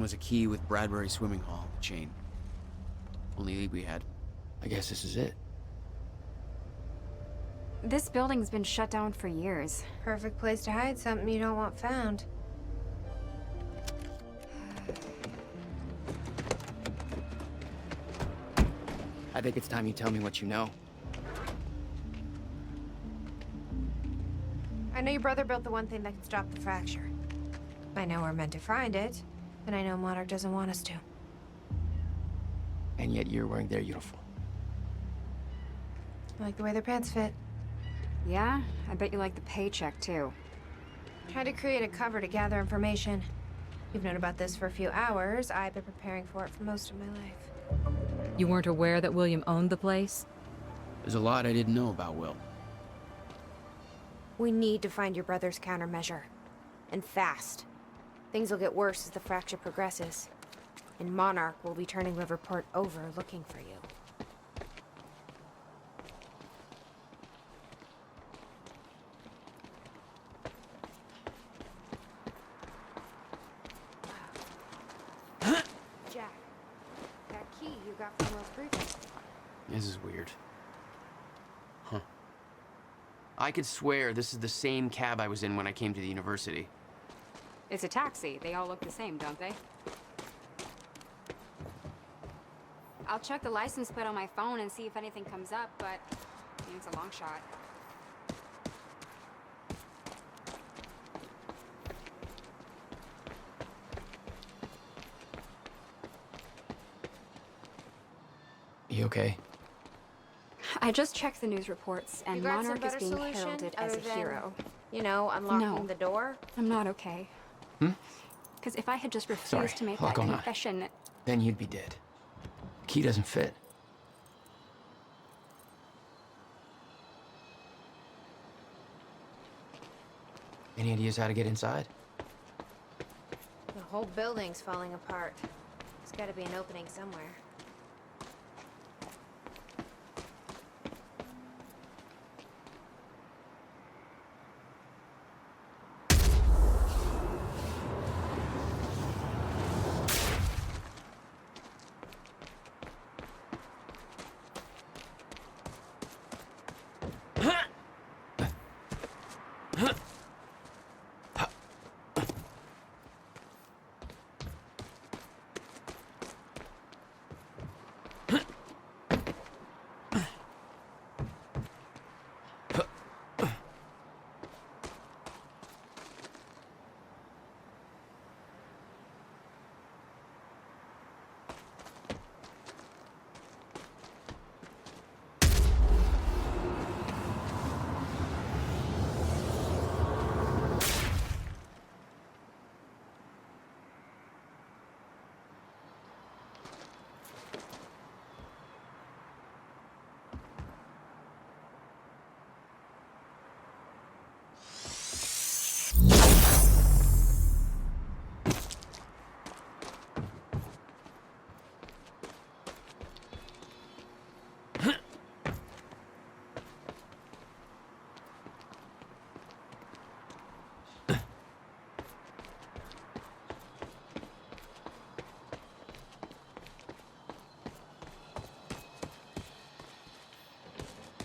Was a key with Bradbury Swimming Hall, the chain. Only lead we had. I guess this is it. This building's been shut down for years. Perfect place to hide something you don't want found. I think it's time you tell me what you know. I know your brother built the one thing that can stop the fracture. I know we're meant to find it, and I know Monarch doesn't want us to. And yet you're wearing their uniform. I like the way their pants fit. Yeah? I bet you like the paycheck, too. Tried to create a cover to gather information. You've known about this for a few hours. I've been preparing for it for most of my life. You weren't aware that William owned the place? There's a lot I didn't know about Will. We need to find your brother's countermeasure. And fast. Things will get worse as the fracture progresses. And Monarch will be turning Riverport over looking for you. Jack, that key you got from Will's briefing. This is weird. Huh. I could swear this is the same cab I was in when I came to the university. It's a taxi. They all look the same, don't they? I'll check the license plate on my phone and see if anything comes up, but I mean, it's a long shot. You okay? I just checked the news reports, and You got some Monarch is better being solution heralded as a other than, hero. you know, unlocking No. the door? I'm not okay. Hmm? Because if I had just refused Sorry, to make a lot that going on. confession, Then you'd be dead. Key doesn't fit. Any ideas how to get inside? The whole building's falling apart. There's gotta be an opening somewhere.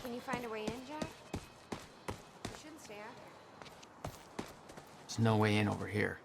Can you find a way in, Jack? You shouldn't stay out here. There's no way in over here.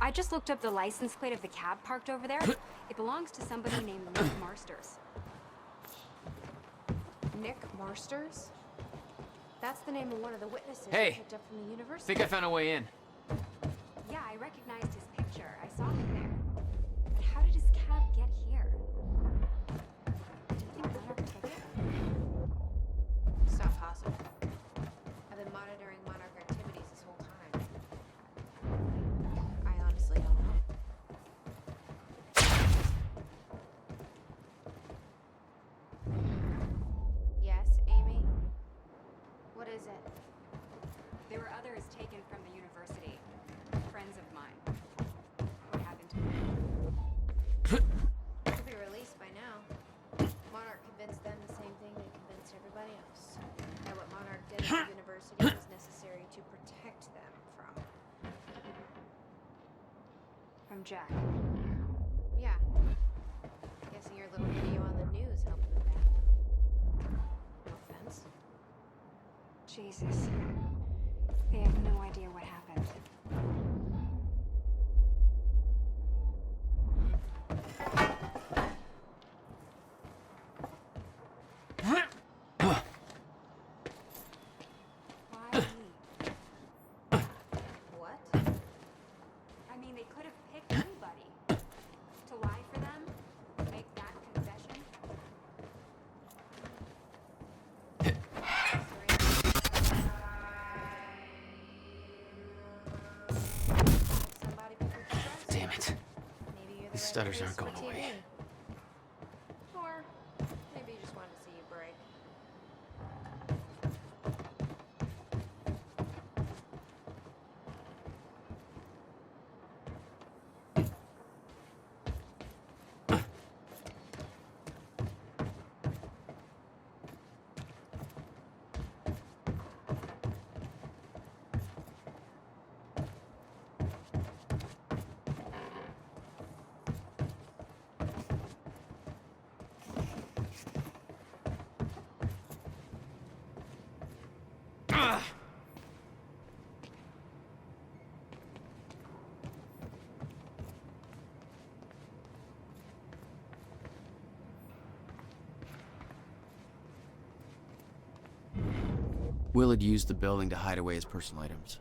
I just looked up the license plate of the cab parked over there. It belongs to somebody named Nick Marsters. Nick Marsters? That's the name of one of the witnesses Hey. we picked up from the university. Think I found a way in. Yeah, I recognized his picture. I saw him there. But how did his cab get here? Do you think Monarch took it? It's not possible. I've been monitoring Monarch activities this whole time. I honestly don't know. Yes, Amy? What is it? There were others taken from the university. Friends of mine. What happened to them? Should be released by now. Monarch convinced them the same thing they convinced everybody else. That what Monarch did at the university was necessary to protect them from. From Jack. Yeah. Guessing your little video on the news helped with that. No offense. Jesus. They have no idea what happened. Why me? What? I mean, they could have picked anybody. To lie for them? Make that confession? Somebody pick up the dress. Damn it. Maybe you're the These right stutters place aren't for going TV. away. Or maybe you just wanted to see you break. Will had used the building to hide away his personal items.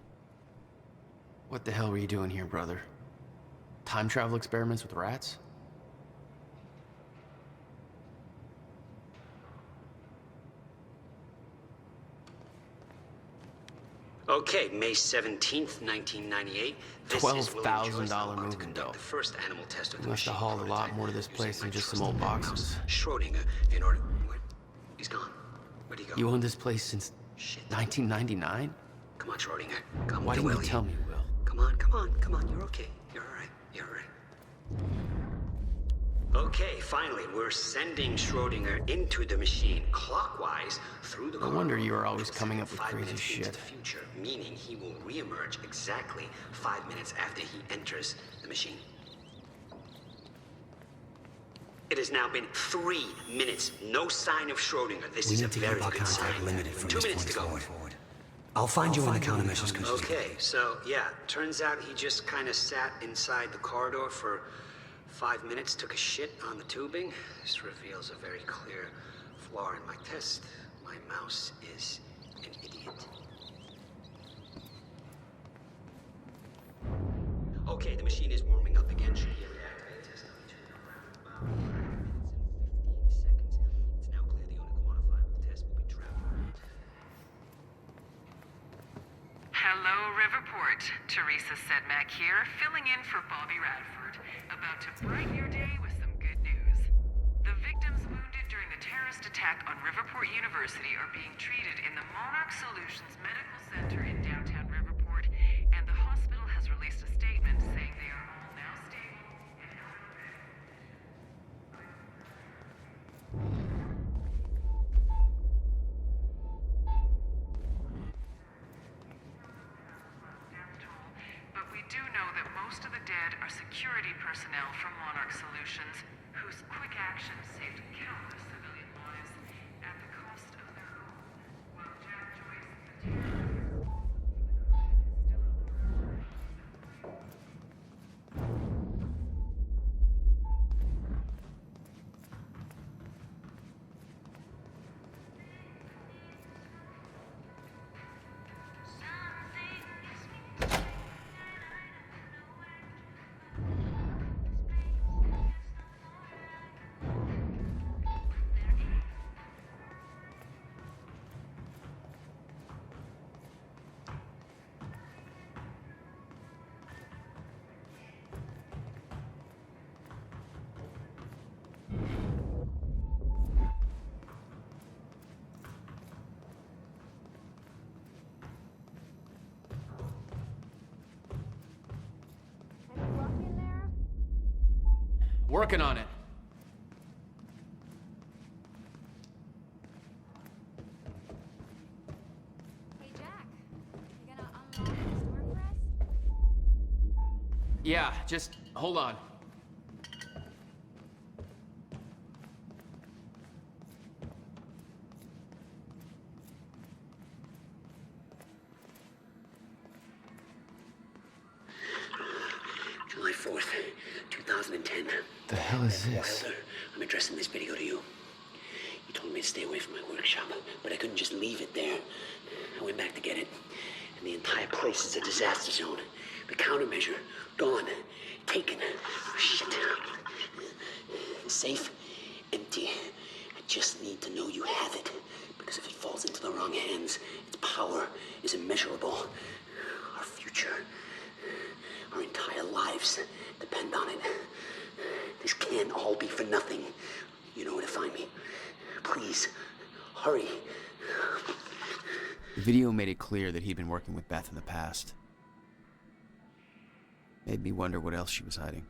What the hell were you doing here, brother? Time travel experiments with rats? Okay, May 17th, 1998. This is William $12,000 Joyce. I'm about to moving conduct bill. the first animal test of the You must have machine hauled a lot prototype more to this using place than my just some old trusted boxes. mouse, Schrodinger, in order... What? He's gone. Where'd he go? You owned this place since Shit. 1999? Come on, Schrodinger. Come Why to didn't you Willie. tell me, Will? Come on, come on, come on. You're okay. You're all right. You're all right. Okay, finally, we're sending Schrodinger into the machine clockwise through the No corridor. wonder you were always Which will coming send up with him 5 crazy minutes into shit. the future, meaning he will reemerge exactly 5 minutes after he enters the machine. It has now been 3 minutes. No sign of Schrodinger. This We is a need to very keep our good contact sign. limited from 2 this minutes point to go. forward. I'll find you when the countermeasures come. Okay, so yeah, turns out he just kind of sat inside the corridor for 5 minutes, took a shit on the tubing. This reveals a very clear flaw in my test. My mouse is an idiot. Okay, the machine is warming up again. Should be able to activate test on each around about 5 minutes and 15 seconds. It's now clear the unquantifiable test will be trapped. Hello, Riverport. Teresa Sedmak here, filling in for Bobby Radford. About to brighten your day with some good news. The victims wounded during the terrorist attack on Riverport University are being treated in the Monarch Solutions Medical Center in downtown Riverport, and the hospital has released a statement saying they are all now stable and healthy. But we do know that most of the dead are security personnel from Monarch Solutions, whose quick actions saved countless civilian lives at the cost of their own. While Jack Joyce, the terrorist, still at large. Working on it. Hey, Jack. You gonna unlock this door for us? Yeah, just hold on. July 4th, 2010. The hell is this? Wilder, I'm addressing this video to you. You told me to stay away from my workshop, but I couldn't just leave it there. I went back to get it, and the entire place is a disaster zone. The countermeasure, gone. Taken. Shit. Safe, empty. I just need to know you have it, because if it falls into the wrong hands, its power is immeasurable. Our future, our entire lives depend on it. This can't all be for nothing. You know where to find me. Please, hurry. The video made it clear that he'd been working with Beth in the past. Made me wonder what else she was hiding.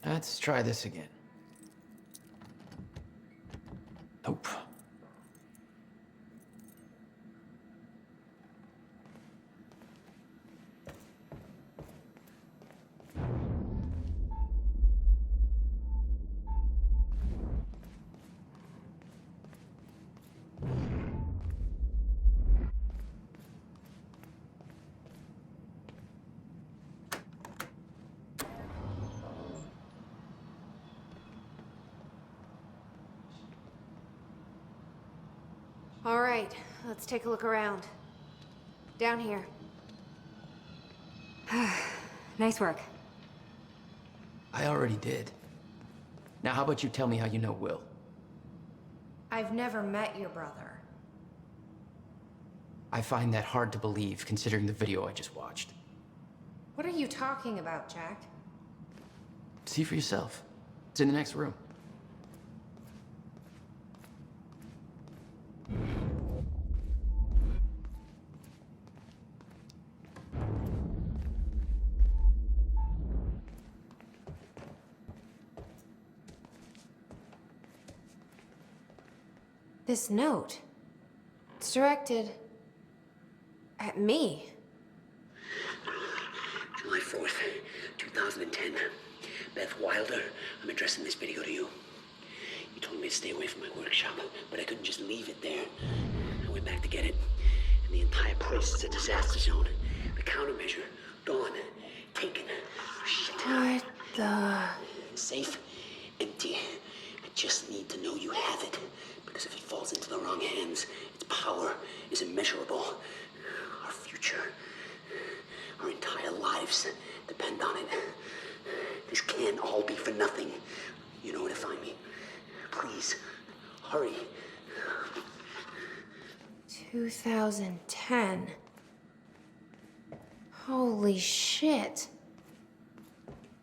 Let's try this again. Nope. All right, let's take a look around. Down here. Nice work. I already did. Now how about you tell me how you know Will? I've never met your brother. I find that hard to believe, considering the video I just watched. What are you talking about, Jack? See for yourself. It's in the next room. This note. It's directed at me. July 4th, 2010. Beth Wilder, I'm addressing this video to you. You told me to stay away from my workshop, but I couldn't just leave it there. I went back to get it, and the entire place is a disaster zone. The countermeasure, gone. Taken. Shit. What the... Safe, empty. I just need to know you have it, because if it falls into the wrong hands, its power is immeasurable. Our future, our entire lives depend on it. This can't all be for nothing. You know where to find me. Please, hurry. 2010. Holy shit.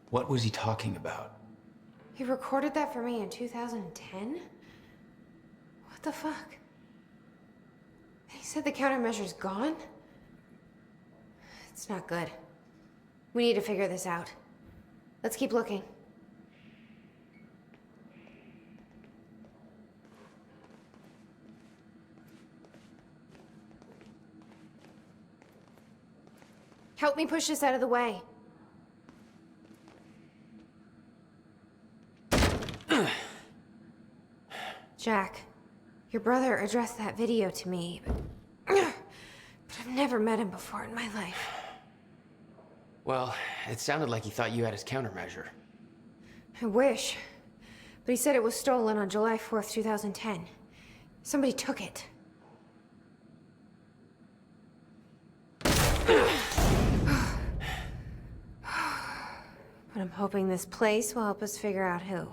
What was he talking about? He recorded that for me in 2010? What the fuck? He said the countermeasure's gone? It's not good. We need to figure this out. Let's keep looking. Help me push this out of the way. Jack, your brother addressed that video to me, but I've never met him before in my life. Well, it sounded like he thought you had his countermeasure. I wish. But he said it was stolen on July 4th, 2010. Somebody took it. But I'm hoping this place will help us figure out who.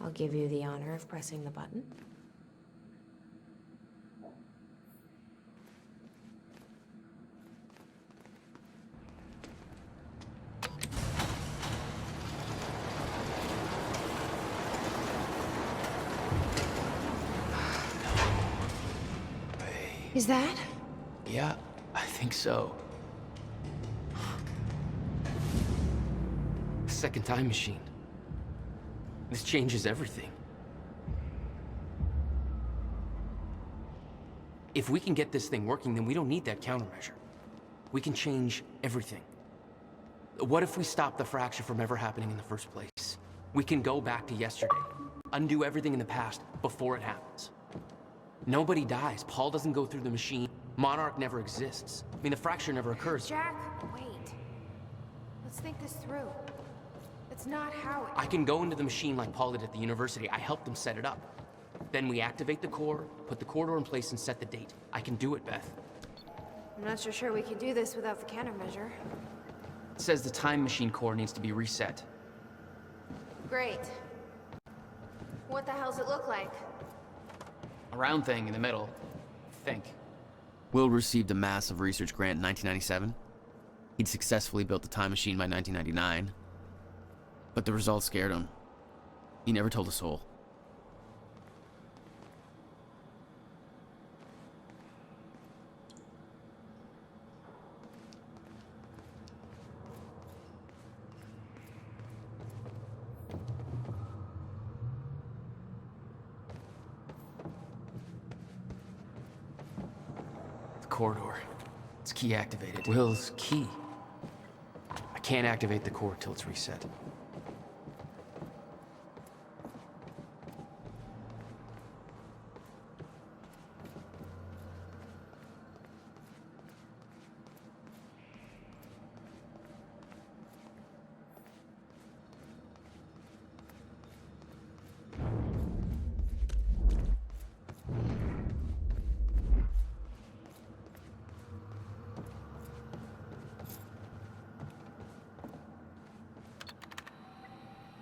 I'll give you the honor of pressing the button. Is that? Yeah, I think so. Second time machine. This changes everything. If we can get this thing working, then we don't need that countermeasure. We can change everything. What if we stop the fracture from ever happening in the first place? We can go back to yesterday, undo everything in the past before it happens. Nobody dies. Paul doesn't go through the machine. Monarch never exists. I mean, the fracture never occurs. Jack, wait. Let's think this through. That's not how it... I can go into the machine like Paul did at the university. I helped them set it up. Then we activate the core, put the corridor in place, and set the date. I can do it, Beth. I'm not so sure we can do this without the countermeasure. It says the time machine core needs to be reset. Great. What the hell's it look like? A round thing in the middle, I think. Will received a massive research grant in 1997. He'd successfully built the time machine by 1999. But the results scared him. He never told a soul. Corridor. It's key activated. Will's key. I can't activate the core till it's reset.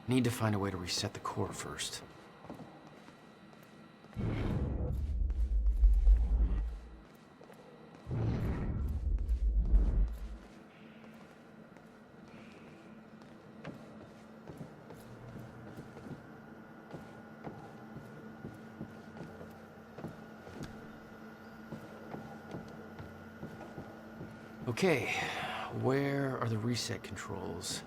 Need to find a way to reset the core first. Okay, where are the reset controls?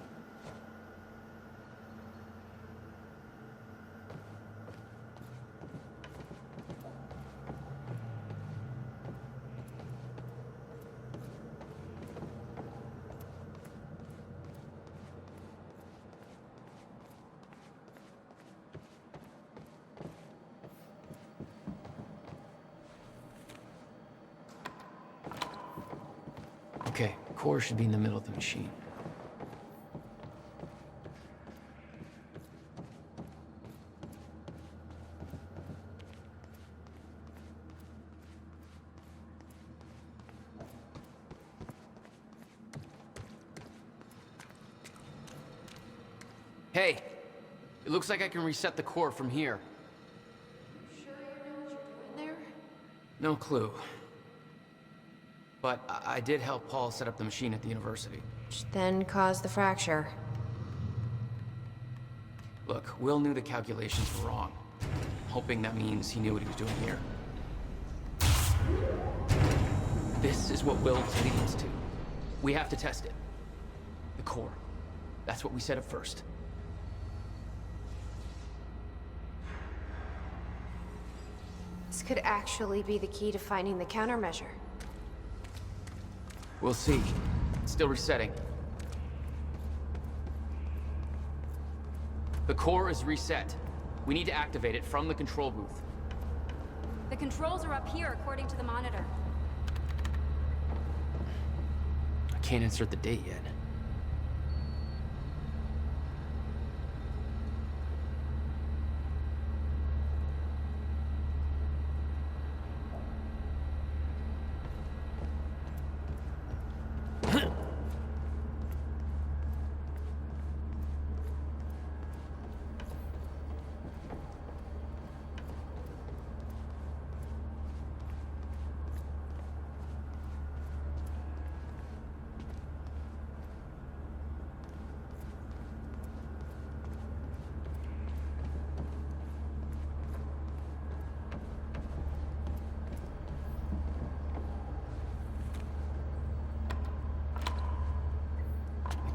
Okay, core should be in the middle of the machine. Hey, it looks like I can reset the core from here. Sure you know what you're doing there? No clue. But I did help Paul set up the machine at the university. Which then caused the fracture. Look, Will knew the calculations were wrong. hoping that means he knew what he was doing here. This is what Will was leading us to. We have to test it. The core. That's what we said at first. This could actually be the key to finding the countermeasure. We'll see. It's still resetting. The core is reset. We need to activate it from the control booth. The controls are up here, according to the monitor. I can't insert the date yet.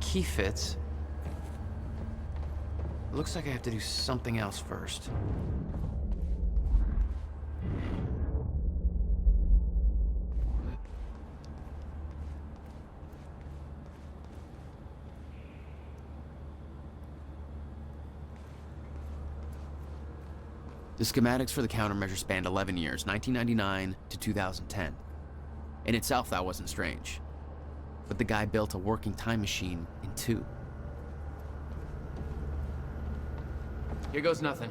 Key fits. Looks like I have to do something else first. The schematics for the countermeasure spanned 11 years, 1999 to 2010. In itself, that wasn't strange. But the guy built a working time machine in 2. Here goes nothing.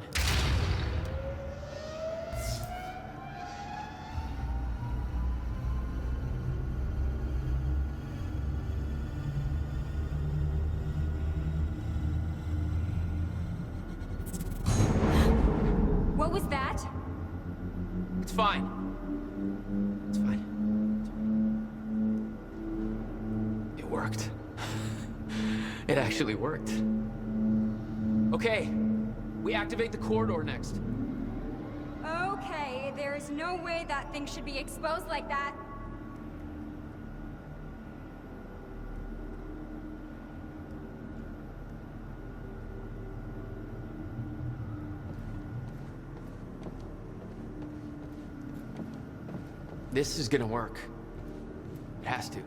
What was that? It's fine. It's fine. It worked. It actually worked. Okay, we activate the corridor next. Okay, there is no way that thing should be exposed like that. This is gonna work. It has to.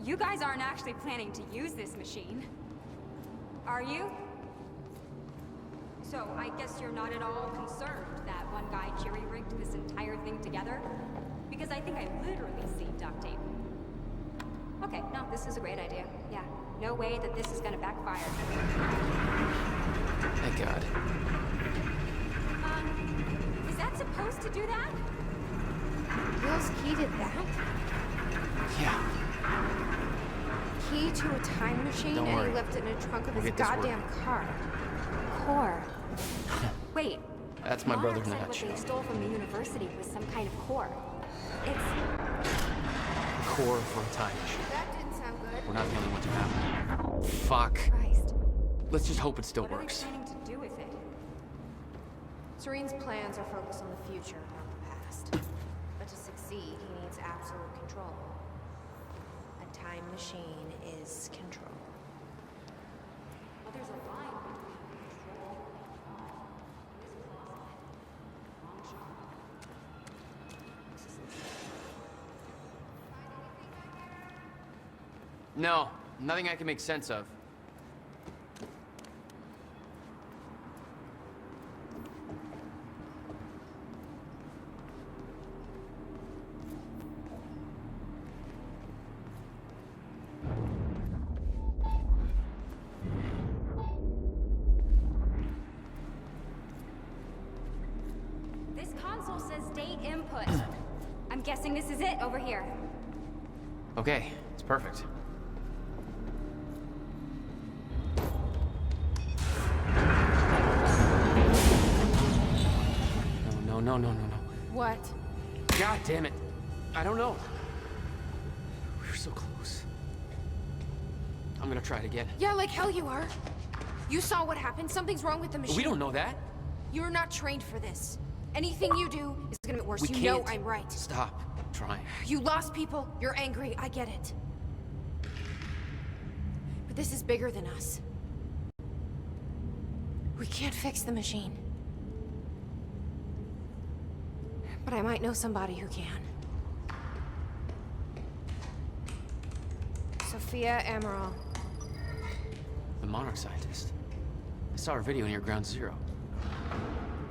You guys aren't actually planning to use this machine, are you? So, I guess you're not at all concerned that one guy jerry-rigged this entire thing together? Because I think I literally see duct tape. Okay, no, this is a great idea. Yeah, no way that this is gonna backfire. Thank God. Is that supposed to do that? Will's key did that? Yeah. Key to a time machine, Don't and worry. he left it in the trunk of We'll his get this goddamn car. Core. Wait. That's my brother in the Monarch said what nutshell. they stole from the university was some kind of core. It's... Core for a time machine. That didn't sound good. We're not the only ones who have it. Fuck. Christ. Let's just hope it still What are they works. planning to do with it? Serene's plans are focused on the future, not the past. But to succeed, he needs absolute control. A time machine is control. Well, there's a line between control No, nothing I can make sense of. This console says date input. I'm guessing this is it over here. Okay, it's perfect. No. What? God damn it. I don't know. We were so close. I'm gonna try it again. Yeah, like hell you are. You saw what happened. Something's wrong with the machine. We don't know that. You're not trained for this. Anything you do is gonna get worse. We You can't. know I'm right. Stop trying. You lost people, you're angry, I get it. But this is bigger than us. We can't fix the machine. But I might know somebody who can. Sophia Amaral. The Monarch scientist. I saw her video near Ground Zero.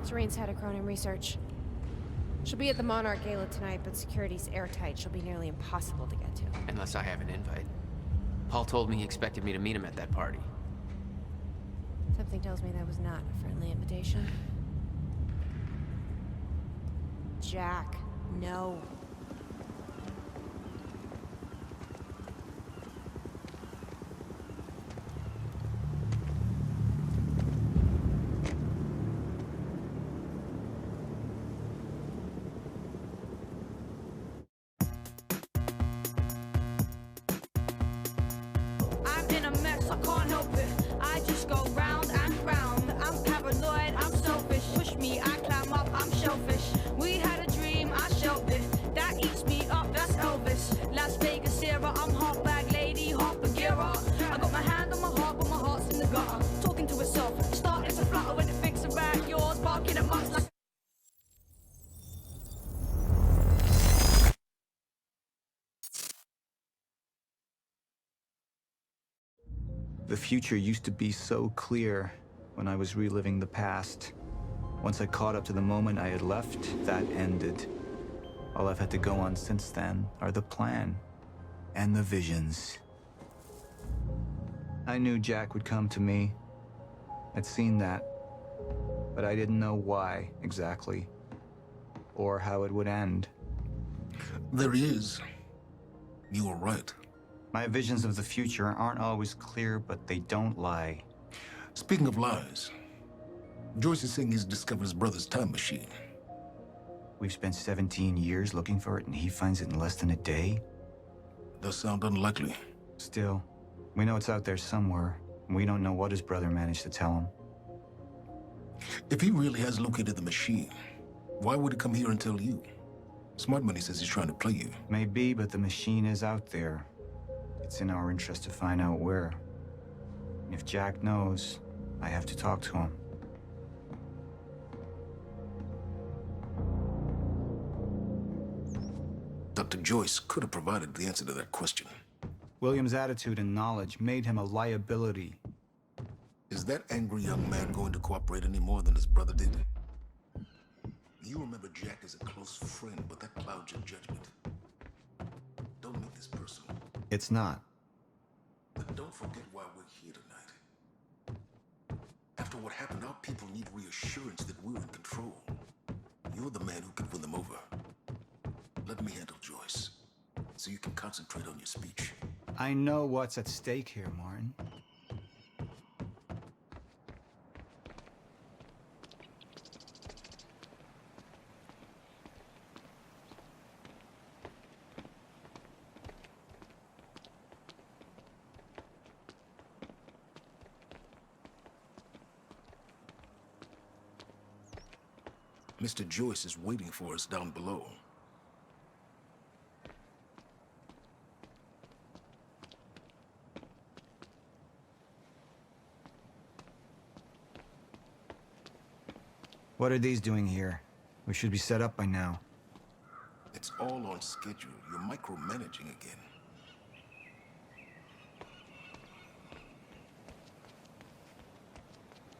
Serene's head of Cronin Research. She'll be at the Monarch Gala tonight, but security's airtight. She'll be nearly impossible to get to. Unless I have an invite. Paul told me he expected me to meet him at that party. Something tells me that was not a friendly invitation. Jack, no. I'm in a mess, I can't help it. I just go round and round. I'm paranoid, I'm selfish. Push me, I climb up, I'm shellfish. We had a dream, I shelved it. That eats me up, that's Elvis. Las Vegas era, I'm hot bag lady, hot Bagheera. I got my hand on my heart, but my heart's in the gutter. Talking to itself, starting to flutter when it thinks about yours. Barking at much like The future used to be so clear when I was reliving the past. Once I caught up to the moment I had left, that ended. All I've had to go on since then are the plan and the visions. I knew Jack would come to me. I'd seen that, but I didn't know why exactly, or how it would end. There he is. You were right. My visions of the future aren't always clear, but they don't lie. Speaking of lies, Joyce is saying he's discovered his brother's time machine. We've spent 17 years looking for it, and he finds it in less than a day? Does sound unlikely. Still, we know it's out there somewhere, and we don't know what his brother managed to tell him. If he really has located the machine, why would he come here and tell you? Smart Money says he's trying to play you. Maybe, but the machine is out there. It's in our interest to find out where. And if Jack knows, I have to talk to him. Dr. Joyce could have provided the answer to that question. William's attitude and knowledge made him a liability. Is that angry young man going to cooperate any more than his brother did? You remember Jack as a close friend, but that clouds your judgment. Don't make this personal. It's not. But don't forget why we're here tonight. After what happened, our people need reassurance that we're in control. You're the man who can win them over. Let me handle Joyce, so you can concentrate on your speech. I know what's at stake here, Martin. Mr. Joyce is waiting for us down below. What are these doing here? We should be set up by now. It's all on schedule. You're micromanaging again.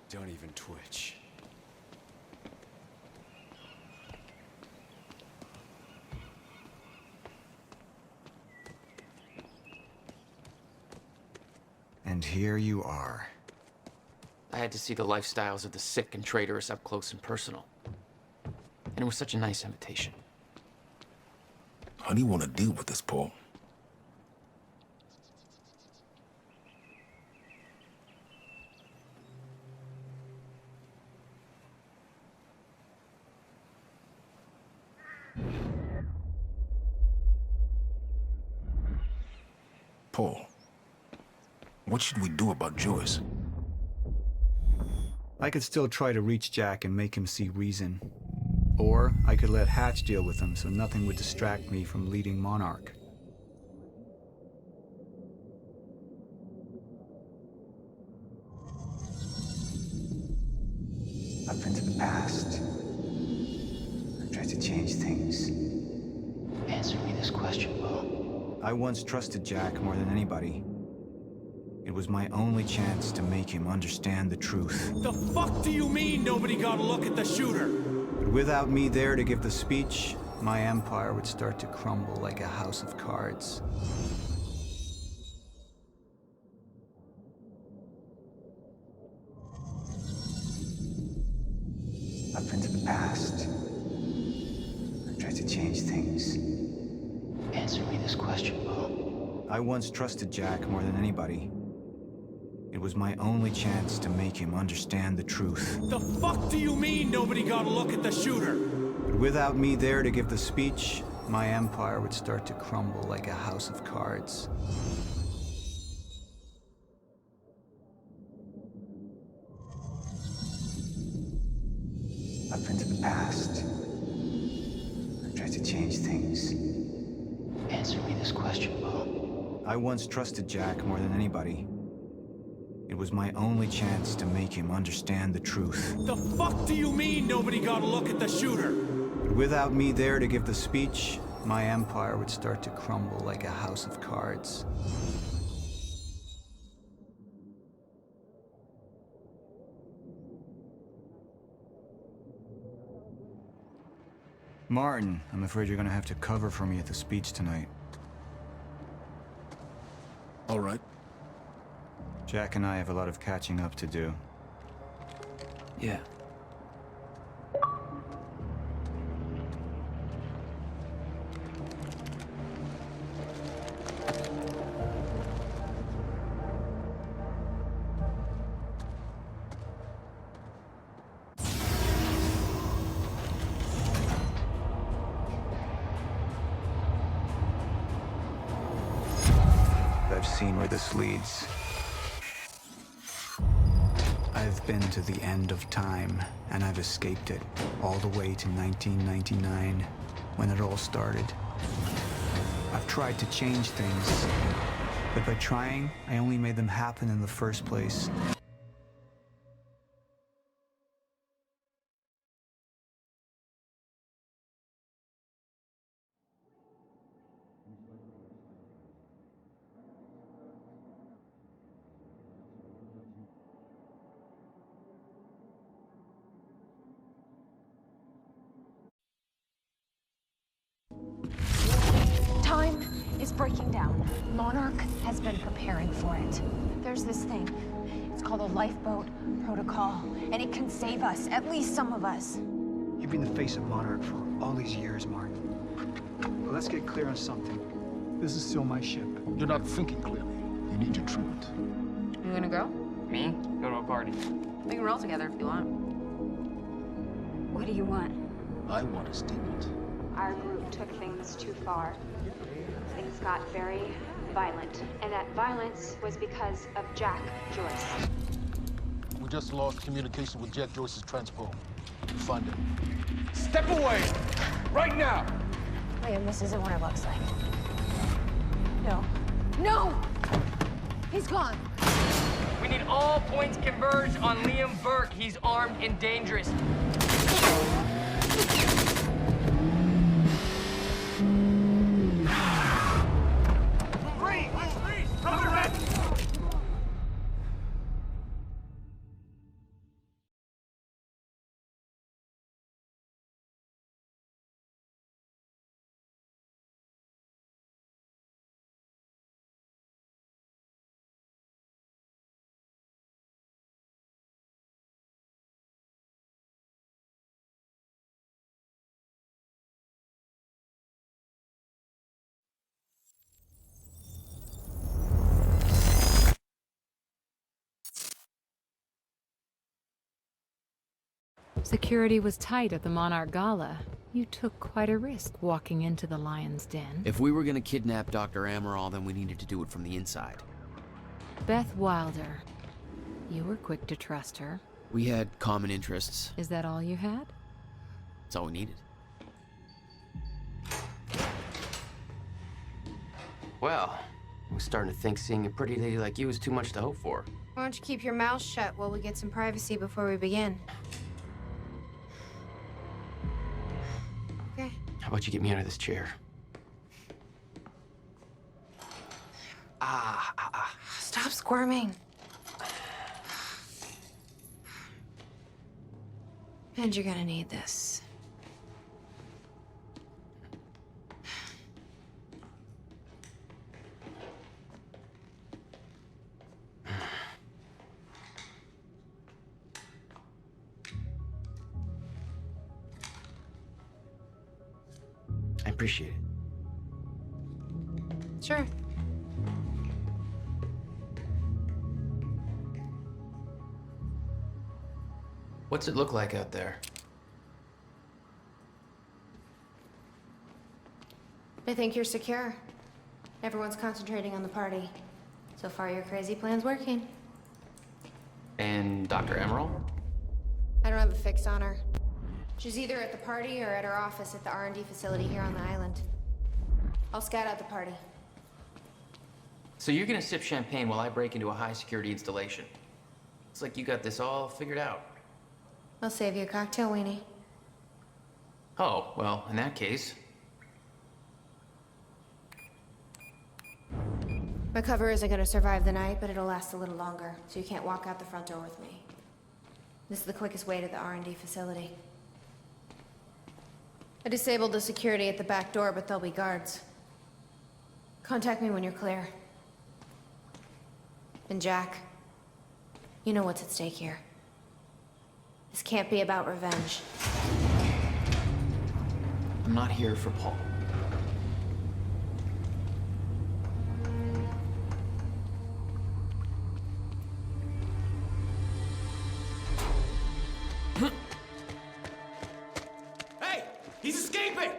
Don't even twitch. And here you are. I had to see the lifestyles of the sick and traitorous up close and personal. And it was such a nice invitation. How do you want to deal with this, Paul? Paul, what should we do about Joyce? I could still try to reach Jack and make him see reason. Or I could let Hatch deal with him so nothing would distract me from leading Monarch. I've been to the past. I've tried to change things. Answer me this question, Bo. I once trusted Jack more than anybody. It was my only chance to make him understand the truth. The fuck do you mean nobody got a look at the shooter? But without me there to give the speech, my empire would start to crumble like a house of cards. I've been to the past. I've tried to change things. Answer me this question, Bo. I once trusted Jack more than anybody. It was my only chance to make him understand the truth. The fuck do you mean nobody got a look at the shooter? But without me there to give the speech, my empire would start to crumble like a house of cards. I've been to the past. I've tried to change things. Answer me this question, Bo. I once trusted Jack more than anybody. It was my only chance to make him understand the truth. The fuck do you mean nobody got a look at the shooter? But without me there to give the speech, my empire would start to crumble like a house of cards. Martin, I'm afraid you're gonna have to cover for me at the speech tonight. All right. Jack and I have a lot of catching up to do. Yeah. I've seen where this leads. I've been to the end of time, and I've escaped it, all the way to 1999, when it all started. I've tried to change things, but by trying, I only made them happen in the first place. Time is breaking down. Monarch has been preparing for it. There's this thing. It's called a lifeboat protocol, and it can save us, at least some of us. You've been the face of Monarch for all these years, Martin. But let's get clear on something. This is still my ship. You're not thinking clearly. You need your treatment. You gonna go? Me? Go to a party. We can roll together if you want. What do you want? I want a statement. Our group took things too far. Things got very violent, and that violence was because of Jack Joyce. We just lost communication with Jack Joyce's transport. Find him. Step away! Right now! Liam, this isn't what it looks like. No. No! He's gone! We need all points converged on Liam Burke. He's armed and dangerous. Security was tight at the Monarch Gala. You took quite a risk walking into the Lion's Den. If we were gonna kidnap Dr. Amaral, then we needed to do it from the inside. Beth Wilder. You were quick to trust her. We had common interests. Is that all you had? That's all we needed. Well, I was starting to think seeing a pretty lady like you was too much to hope for. Why don't you keep your mouth shut while we get some privacy before we begin? Okay. How about you get me out of this chair? Stop squirming. And you're gonna need this. I appreciate it. Sure. What's it look like out there? I think you're secure. Everyone's concentrating on the party. So far, your crazy plan's working. And Dr. Emerald? I don't have a fix on her. She's either at the party or at her office at the R&D facility here on the island. I'll scout out the party. So you're gonna sip champagne while I break into a high-security installation. It's like you got this all figured out. I'll save you a cocktail, Weenie. Oh, well, in that case... My cover isn't gonna survive the night, but it'll last a little longer, so you can't walk out the front door with me. This is the quickest way to the R&D facility. I disabled the security at the back door, but there'll be guards. Contact me when you're clear. And Jack, you know what's at stake here. This can't be about revenge. I'm not here for Paul. Hey! He's escaping!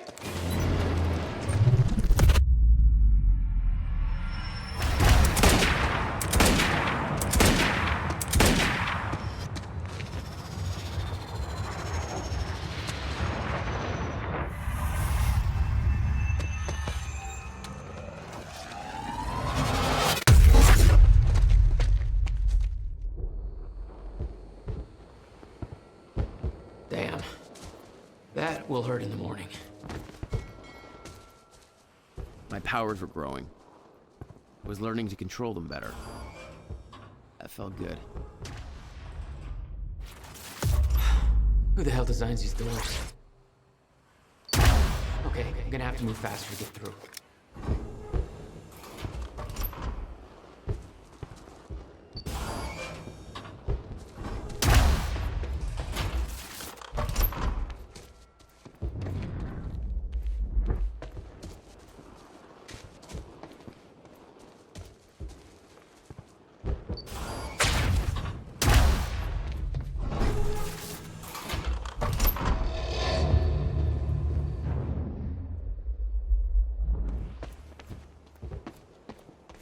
Damn. That will hurt in the morning. My powers were growing. I was learning to control them better. That felt good. Who the hell designs these doors? Okay, I'm gonna have to move faster to get through.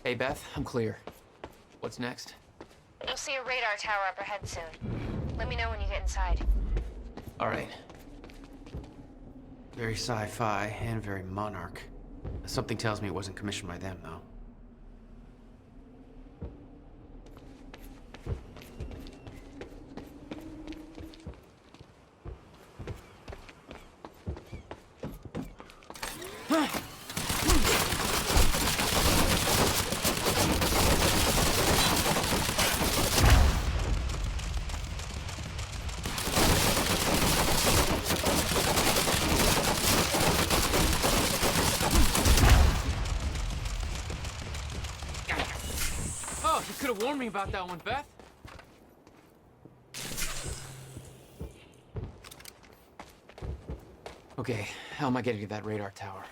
Hey, Beth, I'm clear. What's next? You'll see a radar tower up ahead soon. Let me know when you get inside. All right. Very sci-fi and very Monarch. Something tells me it wasn't commissioned by them, though. Oh, you could have warned me about that one, Beth. Okay, how am I getting to that radar tower?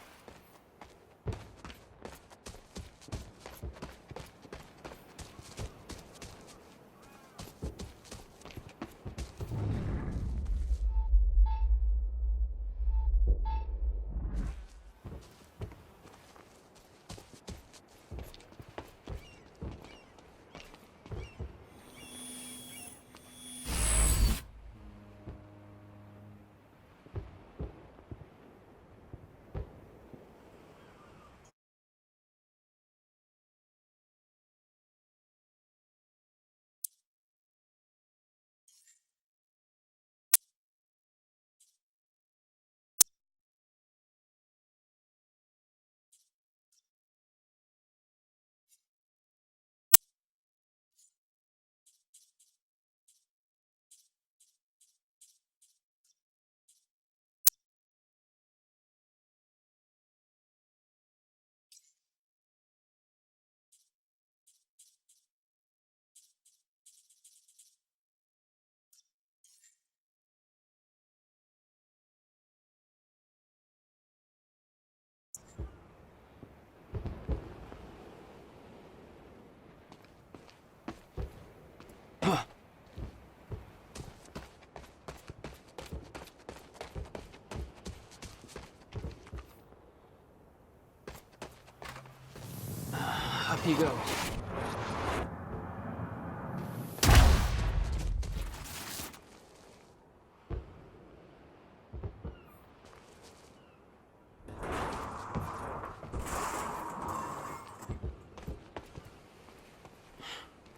Off you go.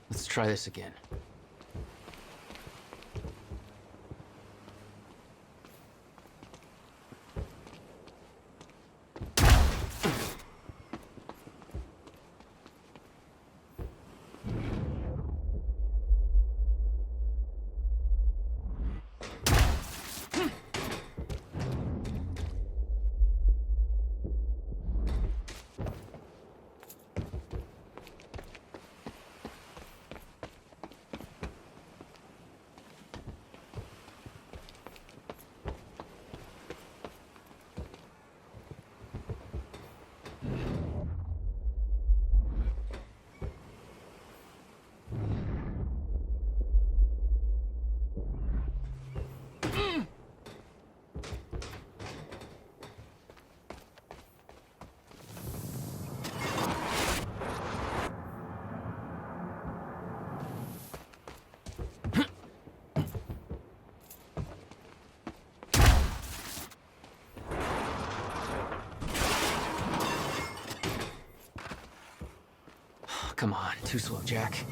Let's try this again. Come on, too slow, Jack.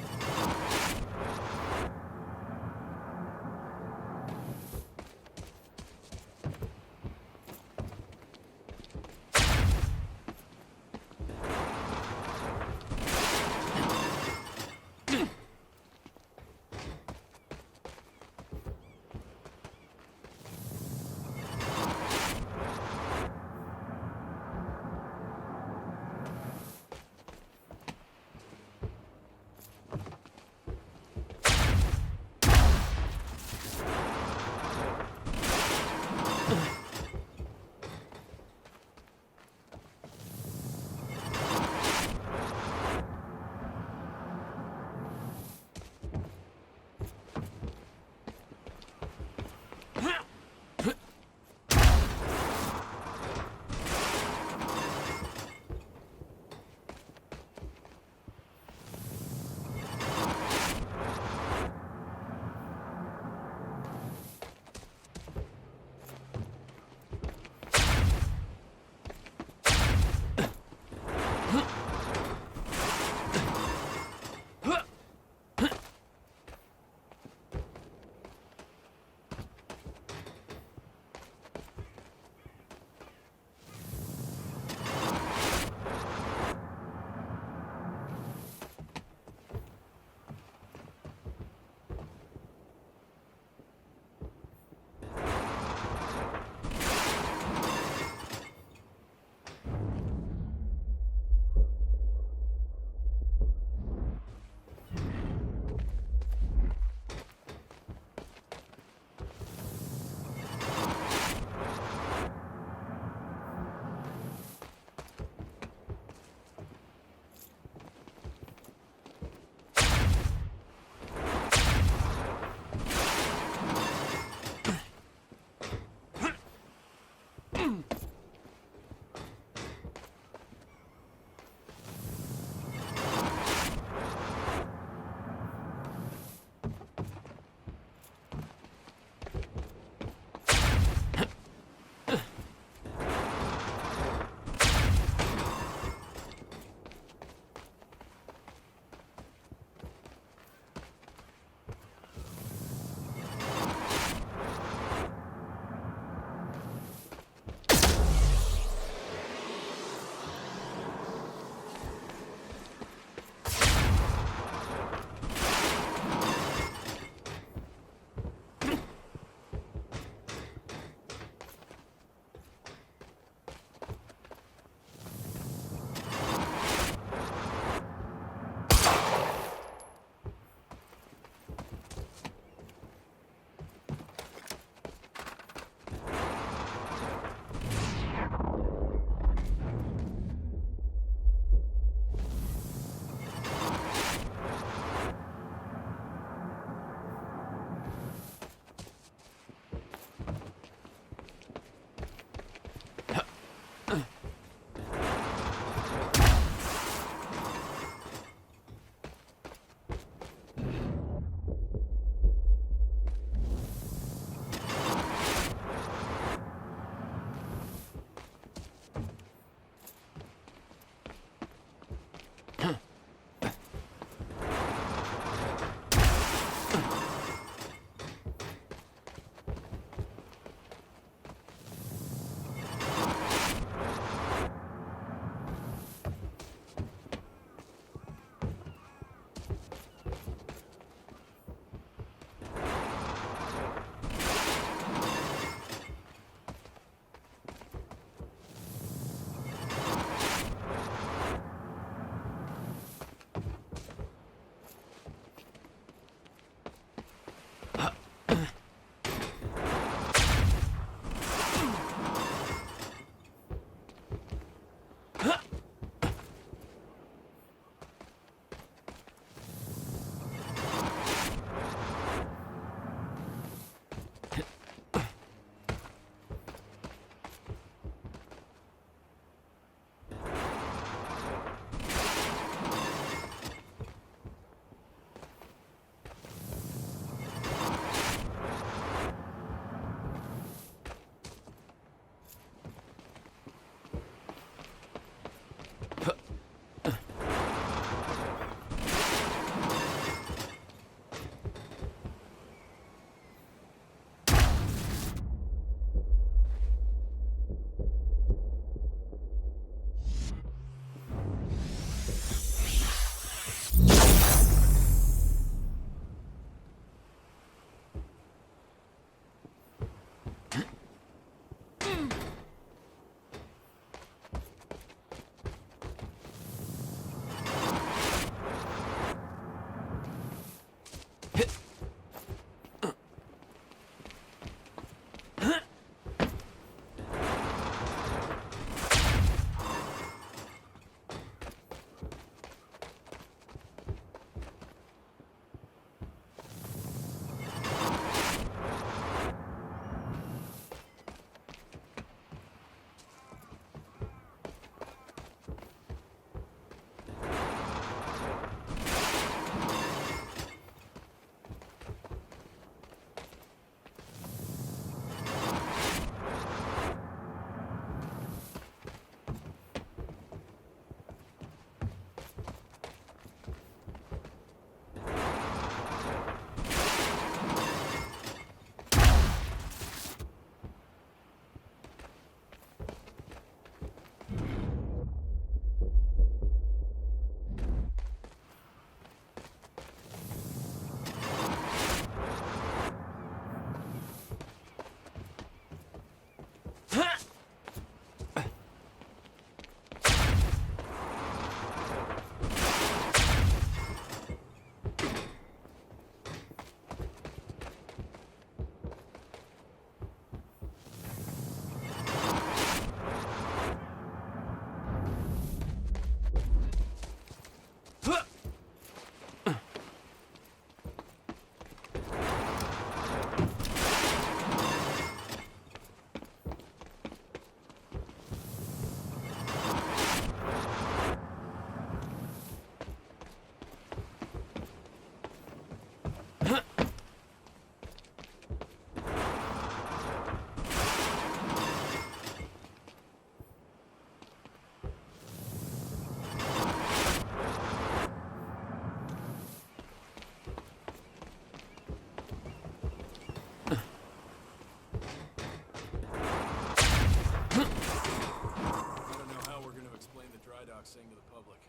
Saying to the public.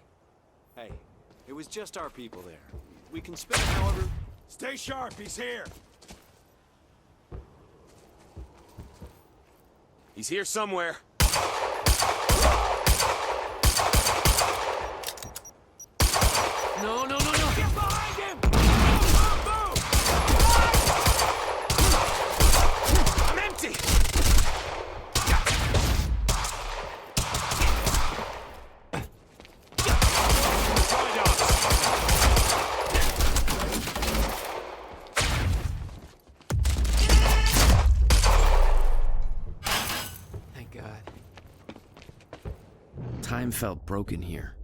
Hey, it was just our people there. We can spin it however... Stay sharp, he's here! He's here somewhere. No, no, no, no! Get behind him! Move, move, move! I'm empty! Time felt broken here.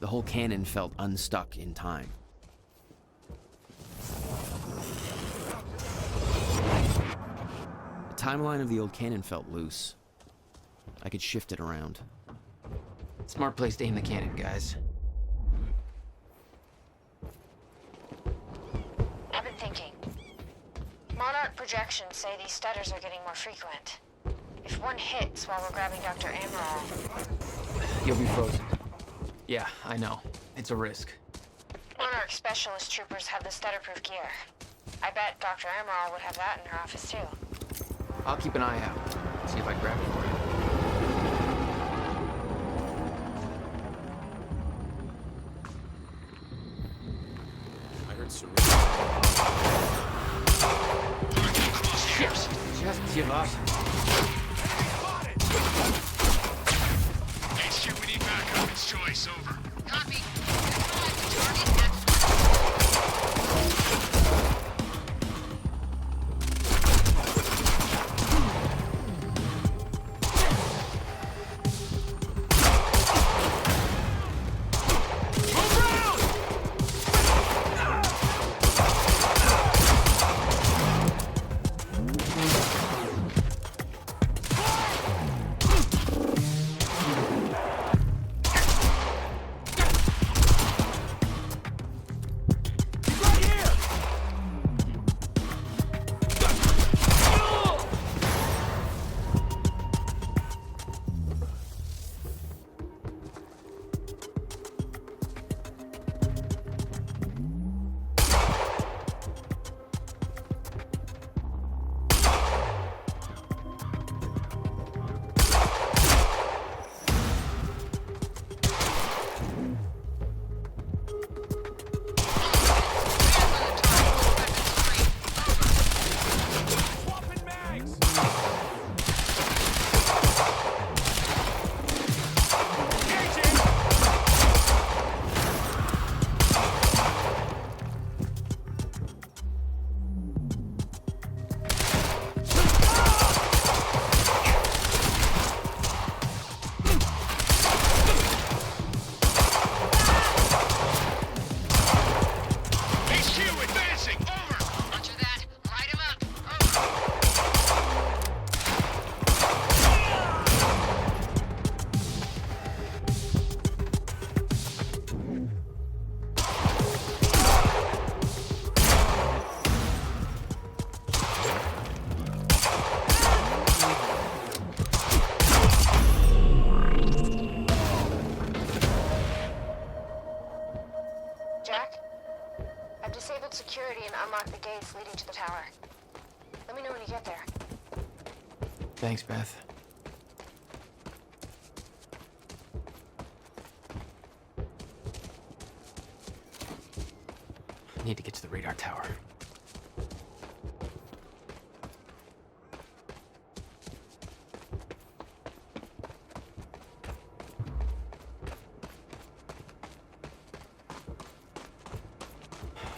The whole cannon felt unstuck in time. The timeline of the old cannon felt loose. I could shift it around. Smart place to aim the cannon, guys. I've been thinking. Monarch projections say these stutters are getting more frequent. If one hits while we're grabbing Dr. Amaral... You'll be frozen. Yeah, I know. It's a risk. Monarch specialist troopers have the stutter-proof gear. I bet Dr. Amaral would have that in her office, too. I'll keep an eye out. See if I can grab it for you. Shit! Just give up. HQ, we need backup. It's Joyce, over. Copy. unlock the gates leading to the tower. Let me know when you get there. Thanks, Beth. I need to get to the radar tower.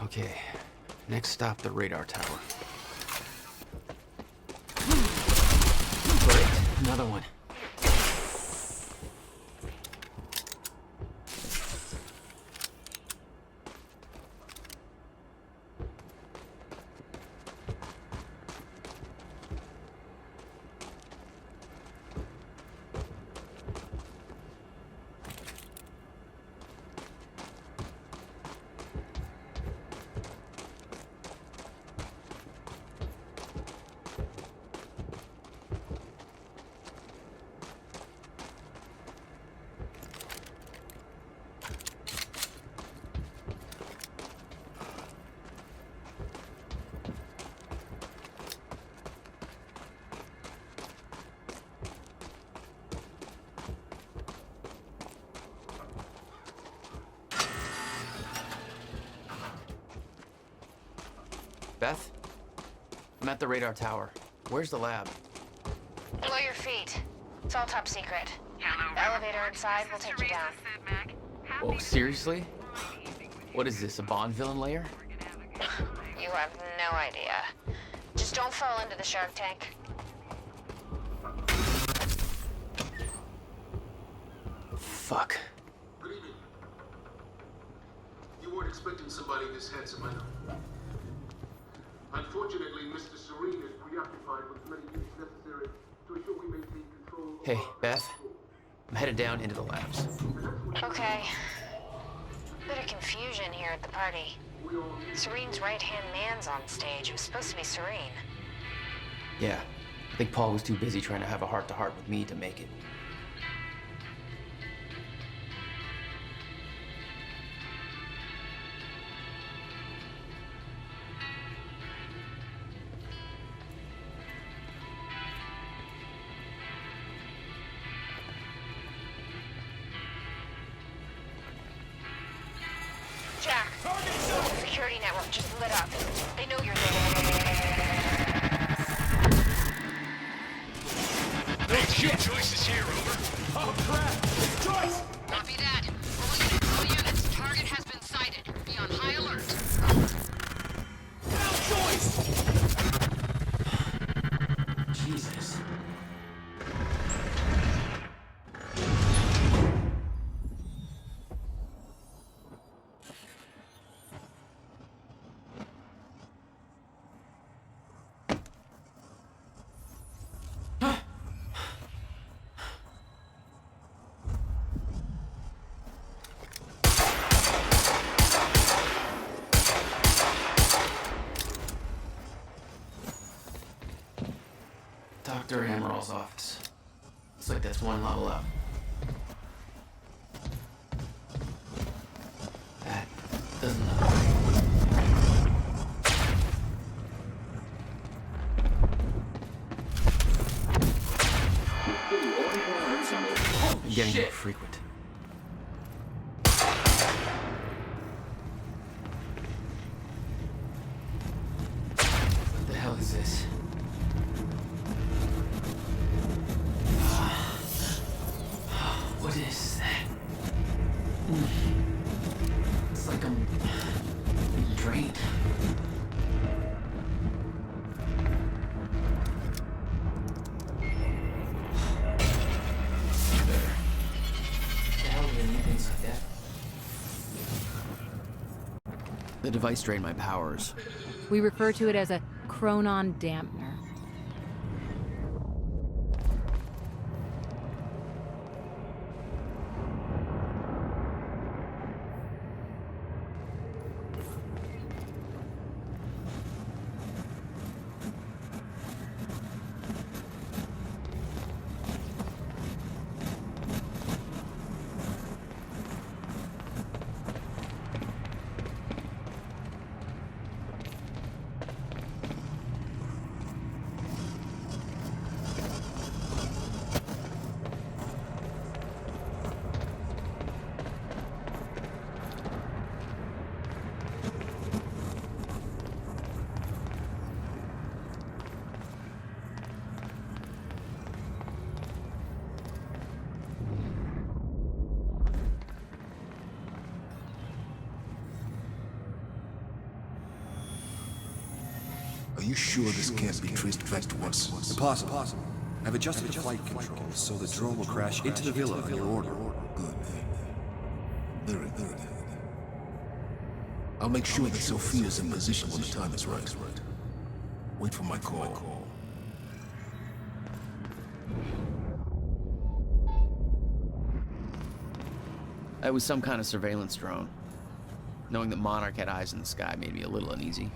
Okay, next stop, the radar tower. Great, another one. Beth? I'm at the radar tower. Where's the lab? Below your feet. It's all top secret. The elevator inside will take you down. Oh, seriously? What is this, a Bond villain lair? You have no idea. Just don't fall into the shark tank. Fuck. Good evening. You weren't expecting somebody this handsome, I know. Unfortunately, Mr. Serene is preoccupied with many things necessary to ensure we maintain control. Hey, Beth. I'm headed down into the labs. Okay. Bit of confusion here at the party. Serene's right-hand man's on stage. It was supposed to be Serene. Yeah, I think Paul was too busy trying to have a heart-to-heart with me to make it. Jack, the security network just lit up. They know you're there. No shit. Joyce is here, over. Oh, crap! It's Joyce! Copy that. All units, target has been sighted. Be on high alert. Now, Joyce! Jesus. Dr. Amaril's office. Looks like that's one level up. That doesn't look right. I'm getting more frequent. What the hell is this? What is that? It's like I'm being drained. Better. The hell do they need things like that? The device drained my powers. We refer to it as a chronon dampener. Are you sure this can't be traced back to us? Impossible. I've adjusted the flight controls so the drone will crash into the villa on your order. Good. Very good. I'll make sure that Sophia's in position when the time is right. Wait for my call. It was some kind of surveillance drone. Knowing that Monarch had eyes in the sky made me a little uneasy.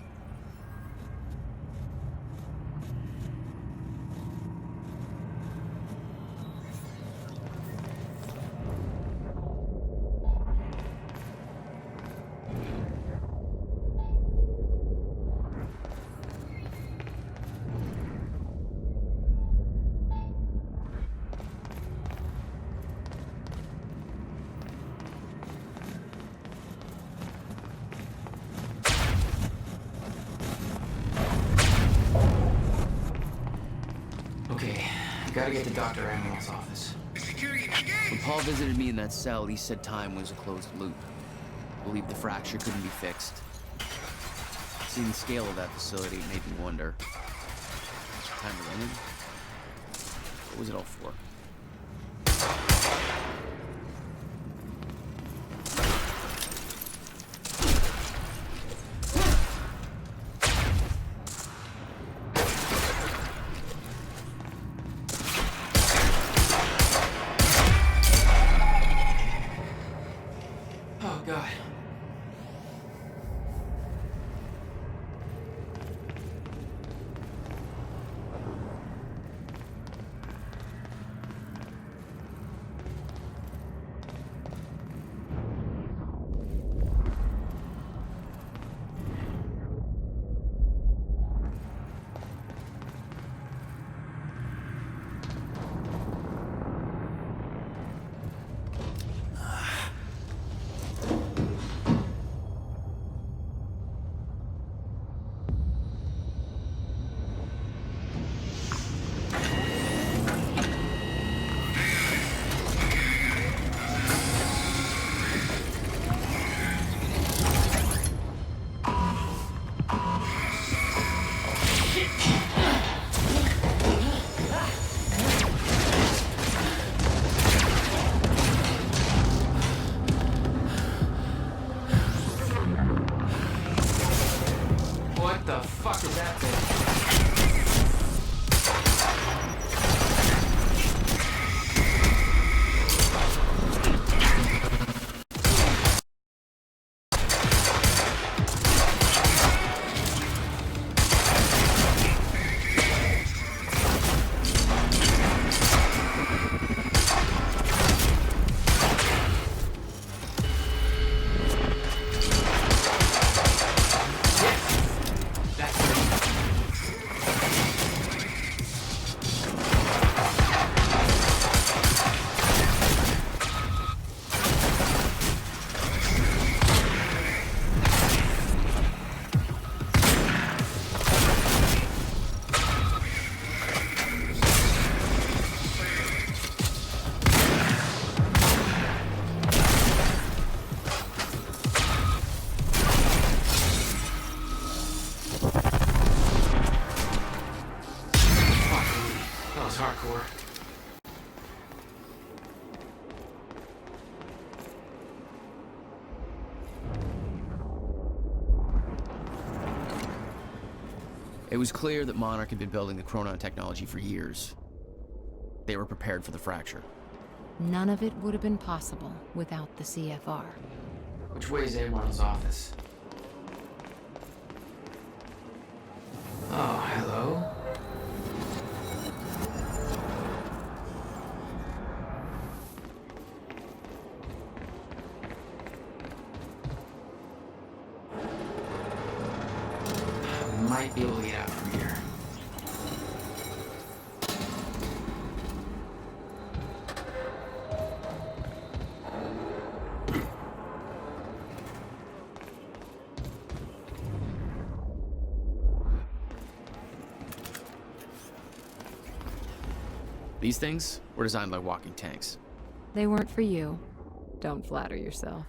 Gotta get to Dr. Amwell's office. When Paul visited me in that cell, he said time was a closed loop. Believed the fracture couldn't be fixed. Seeing the scale of that facility made me wonder. Time to run in? What was it all for? It was clear that Monarch had been building the Chronon technology for years. They were prepared for the fracture. None of it would have been possible without the CFR. Which way is Amwell's office? Oh, hello? Might be able to get out from here. These things were designed by walking tanks. They weren't for you. Don't flatter yourself.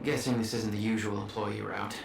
Guessing this isn't the usual employee route.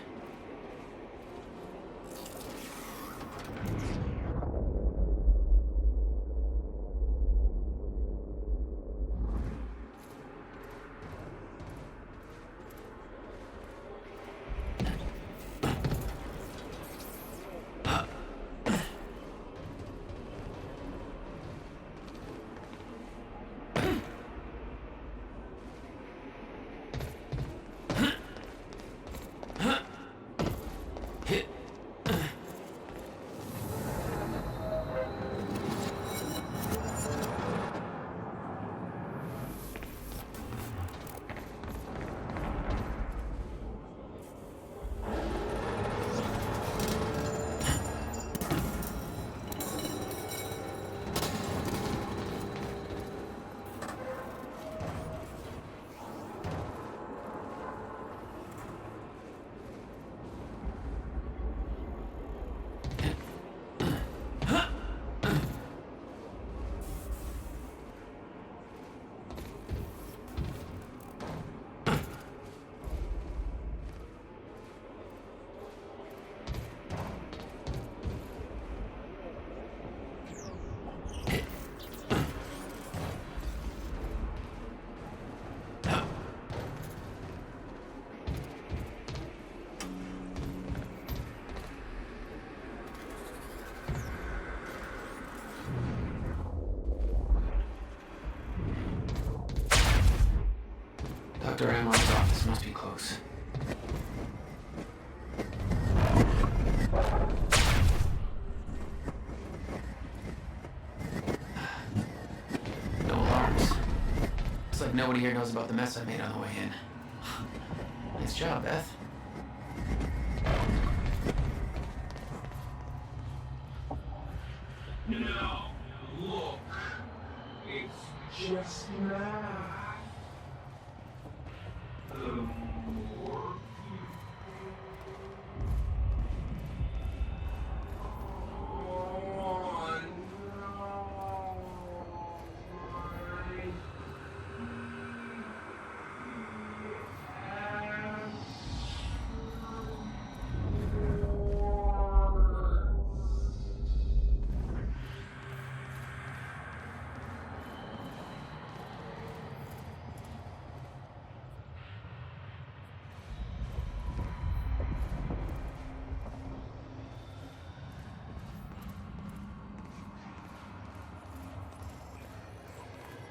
Dr. Amron's office must be close. No alarms. Looks like nobody here knows about the mess I made on the way in. Nice job, Beth. Now, look. It's just now.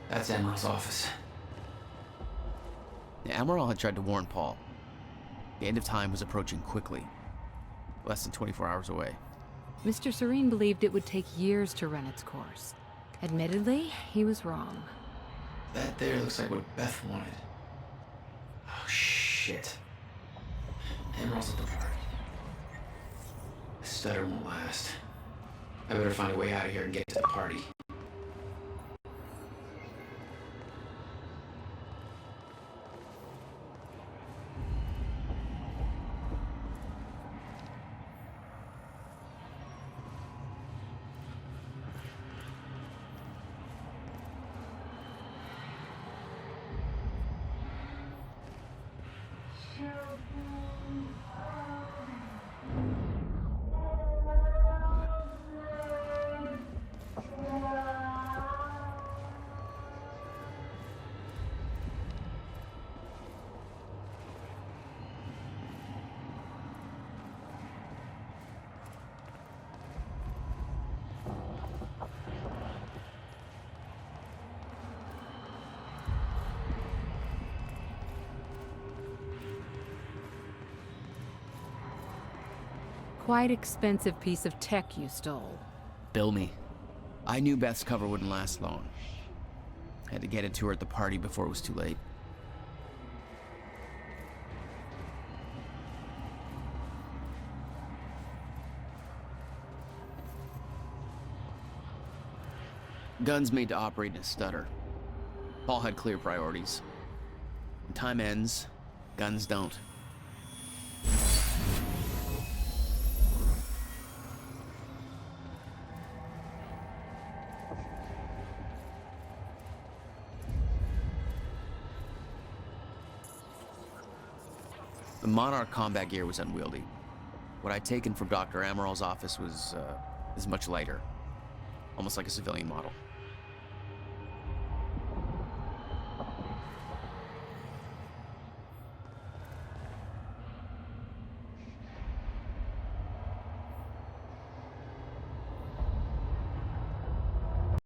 That's Emerald's office. Amaral had tried to warn Paul. The end of time was approaching quickly. Less than 24 hours away. Mr. Serene believed it would take years to run its course. Admittedly, he was wrong. That there looks like what Beth wanted. Oh, shit. Emerald's at the party. This stutter won't last. I better find a way out of here and get to the party. Quite expensive piece of tech you stole. Bill me. I knew Beth's cover wouldn't last long. Had to get it to her at the party before it was too late. Guns made to operate in a stutter. Paul had clear priorities. When time ends, guns don't. The Monarch combat gear was unwieldy. What I'd taken from Dr. Amaral's office was much lighter, almost like a civilian model.